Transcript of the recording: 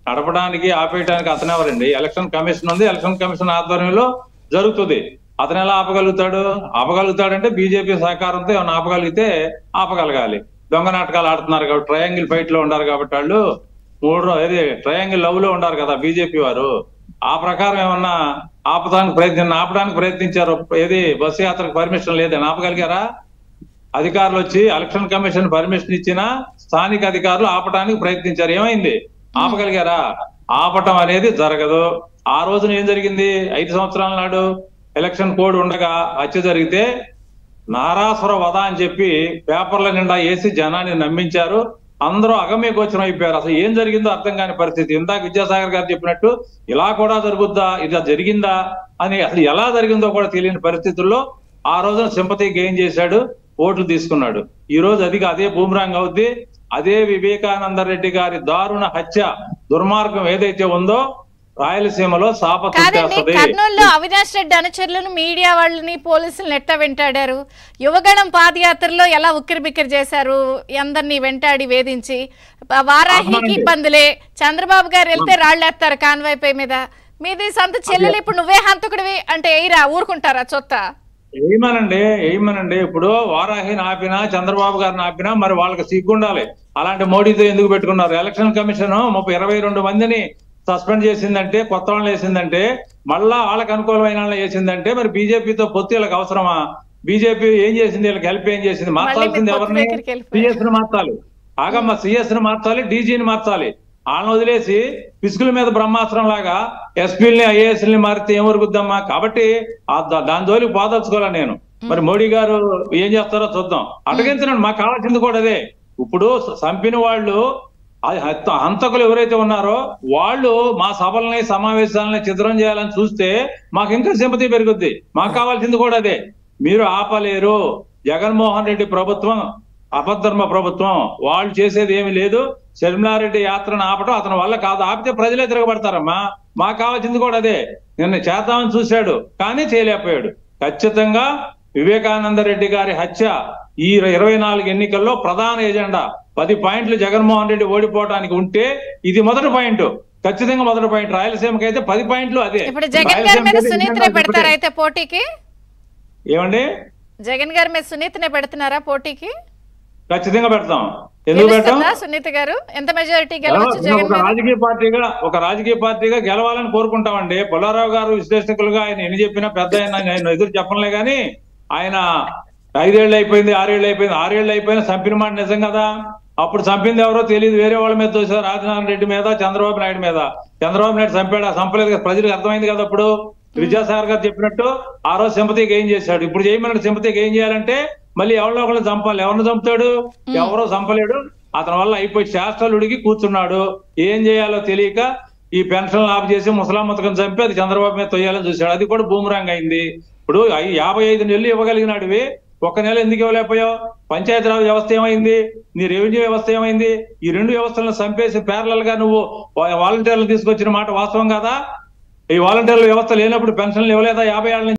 నడపడానికి ఆపేయడానికి అతను ఎవరండి? ఎలక్షన్ కమిషన్ ఉంది, ఎలక్షన్ కమిషన్ ఆధ్వర్యంలో జరుగుతుంది. అతను ఎలా ఆపగలుగుతాడంటే బీజేపీ సహకారంతో ఏమైనా ఆపగలిగితే ఆపగలగాలి. దొంగ నాటకాలు ఆడుతున్నారు కాబట్టి, ట్రయాంగిల్ ఫైట్ లో ఉన్నారు కాబట్టి వాళ్ళు ట్రయాంగిల్ లవ్ లో ఉన్నారు కదా బీజేపీ వారు. ఆ ప్రకారం ఏమన్నా ఆపడానికి ప్రయత్నించారు. బస్సు యాత్రకు పర్మిషన్ లేదని ఆపగలిగారా? అధికారులు వచ్చి ఎలక్షన్ కమిషన్ పర్మిషన్ ఇచ్చినా స్థానిక అధికారులు ఆపడానికి ప్రయత్నించారు. ఏమైంది? ఆపగలిగారా? ఆపటం అనేది జరగదు. ఆ రోజున ఏం జరిగింది? 5 సంవత్సరాల నాడు ఎలక్షన్ కోడ్ ఉండగా హత్య జరిగితే నారాసుర వధ అని చెప్పి పేపర్ల నిండా వేసి జనాన్ని నమ్మించారు. అందరూ అగమ్య గోచరం అయిపోయారు. అసలు ఏం జరిగిందో అర్థం కాని పరిస్థితి. ఇందాక విద్యాసాగర్ గారు చెప్పినట్టు ఇలా కూడా జరుగుద్దా, ఇది జరిగిందా అని అసలు ఎలా జరిగిందో కూడా తెలియని పరిస్థితుల్లో ఆ రోజున సింపతి గెయిన్ చేశాడు, ఓట్లు తీసుకున్నాడు. ఈ రోజు అదే బూమరాంగ్ అవుద్ది. అదే వివేకానంద రెడ్డి గారి దారుణ హత్య దుర్మార్గం ఏదైతే ఉందో రాయలసీమలో కర్నూలులో అవినాష్ రెడ్డి అనుచరులను, మీడియా వాళ్ళని, పోలీసులను ఎట్లా వెంటాడారు? యువగణం పాదయాత్రలో ఎలా ఉక్కిరిబిక్కిరి చేశారు? అందరినీ వెంటాడి వేధించి. వారాహికి ఇబ్బందులే. చంద్రబాబు గారు వెళ్తే రాళ్ళేస్తారు కాన్వాయ్ మీద. మీది సొంత చెల్లెలు, ఇప్పుడు నువ్వే హంతకుడివి అంటే ఎయిరా ఊరుకుంటారా? చొత్త ఏమనండి. ఇప్పుడు వారాహిని ఆపినా, చంద్రబాబు గారిని ఆపినా మరి వాళ్ళకి సిగ్గుండాలి. అలాంటి మోడీతో ఎందుకు పెట్టుకున్నారు? ఎలక్షన్ కమిషన్ 22 మందిని సస్పెండ్ చేసిందంటే, కొత్త వాళ్ళని వేసిందంటే, మళ్ళా వాళ్ళకి అనుకూలమైన వాళ్ళని వేసిందంటే మరి బీజేపీతో పొత్తు వీళ్ళకి అవసరమా? బీజేపీ ఏం చేసింది? వీళ్ళకి హెల్ప్ ఏం చేసింది? మార్చాల్సింది ఎవరిని? సిఎస్ ని మార్చాలి. సిఎస్ ని మార్చాలి, డీజీని మార్చాలి. వాళ్ళని వదిలేసి పిసుకుల మీద బ్రహ్మాస్త్రం లాగా ఎస్పీలని, ఐఏఎస్ని మారితే ఏం వరకుద్దమ్మా? కాబట్టి దాని జోలికి పోదలుచుకోవాలా నేను. మరి మోడీ గారు ఏం చేస్తారో చూద్దాం. అటగించండి, మాకు కావాల్సింది కూడా అదే. ఇప్పుడు చంపిన వాళ్ళు, హంతకులు ఎవరైతే ఉన్నారో వాళ్ళు మా సభలని, సమావేశాలని చిత్రం చేయాలని చూస్తే మాకు ఇంకా సింపతి పెరుగుద్ది. మాకు కావాల్సింది కూడా అదే. మీరు ఆపలేరు. జగన్మోహన్ రెడ్డి ప్రభుత్వం అపధర్మ ప్రభుత్వం. వాళ్ళు చేసేది ఏమి లేదు. షర్మిలారెడ్డి యాత్రను ఆపటం అతని వల్ల కాదు. ఆపితే ప్రజలే తిరగబడతారమ్మా. మాకు కావాల్సింది కూడా అదే. నిన్న చేద్దామని చూశాడు కానీ చేయలేకపోయాడు. ఖచ్చితంగా వివేకానంద రెడ్డి గారి హత్య ఈ 24 ఎన్నికల్లో ప్రధాన ఎజెండా. 10 పాయింట్లు జగన్మోహన్ రెడ్డి ఓడిపోవడానికి ఉంటే ఇది మొదటి పాయింట్. ఖచ్చితంగా మొదటి పాయింట్. రాయలసీమకి అయితే 10 పాయింట్లు అదే. ఇప్పుడు జగన్ గారి మీద సునీతనే పెడతారా అయితే పోటీకి? ఏమండి, జగన్ గారి మీద సునీతనే పెడుతున్నారా పోటీకి? ఖచ్చితంగా పెడతాం. ఎందుకు పెట్టాం? సునీత గారు ఎంత మెజారిటీ గెలవచ్చు? ఒక రాజకీయ పార్టీగా గెలవాలని కోరుకుంటామండి. పుల్లారావు గారు విశ్లేషకులుగా ఆయన ఎన్ని చెప్పినా పెద్ద ఆయన ఎదురు చెప్పలే గాని, ఆయన 5 ఏళ్ళు అయిపోయింది, 6 ఏళ్ళు అయిపోయింది. 6 ఏళ్ళు అయిపోయినా చంపిన మాట నిజం కదా. అప్పుడు చంపింది ఎవరో తెలియదు, వేరే వాళ్ళ మీద తోసారు. రాజనారాయణ రెడ్డి మీద, చంద్రబాబు నాయుడు మీద. చంద్రబాబు నాయుడు చంపలేదు కదా, ప్రజలకు అర్థమైంది కదా. అప్పుడు విద్యాసాగర్ గారు చెప్పినట్టు ఆ రోజు సింపతి గెయిన్ చేశాడు. ఇప్పుడు చేయమన్నాడు. సింపతి గెయిన్ చేయాలంటే మళ్ళీ ఎవరిలో ఒకళ్ళు చంపాలి. ఎవరిని చంపుతాడు? ఎవరో చంపలేడు. అతని వల్ల అయిపోయి శాస్త్రాలుడికి కూర్చున్నాడు. ఏం చేయాలో తెలియక ఈ పెన్షన్లు ఆఫ్ చేసి ముసలామతకం చంపి అది చంద్రబాబు మీద తొయ్యాలని చూశాడు. అది కూడా బూమరాంగ్ అయింది. ఇప్పుడు 55 నెలలు ఇవ్వగలిగినాడివి, 1 నెల ఎందుకు ఇవ్వలేకపోయావు? పంచాయతీరాజ్ వ్యవస్థ ఏమైంది? నీ రెవెన్యూ వ్యవస్థ ఏమైంది? ఈ 2 వ్యవస్థలను చంపేసి ప్యారలల్ గా నువ్వు వాలంటీర్లు తీసుకొచ్చిన మాట వాస్తవం కదా. ఈ వాలంటీర్ల వ్యవస్థ లేనప్పుడు పెన్షన్లు ఇవ్వలేదా 50 ఏళ్ళ నుంచి?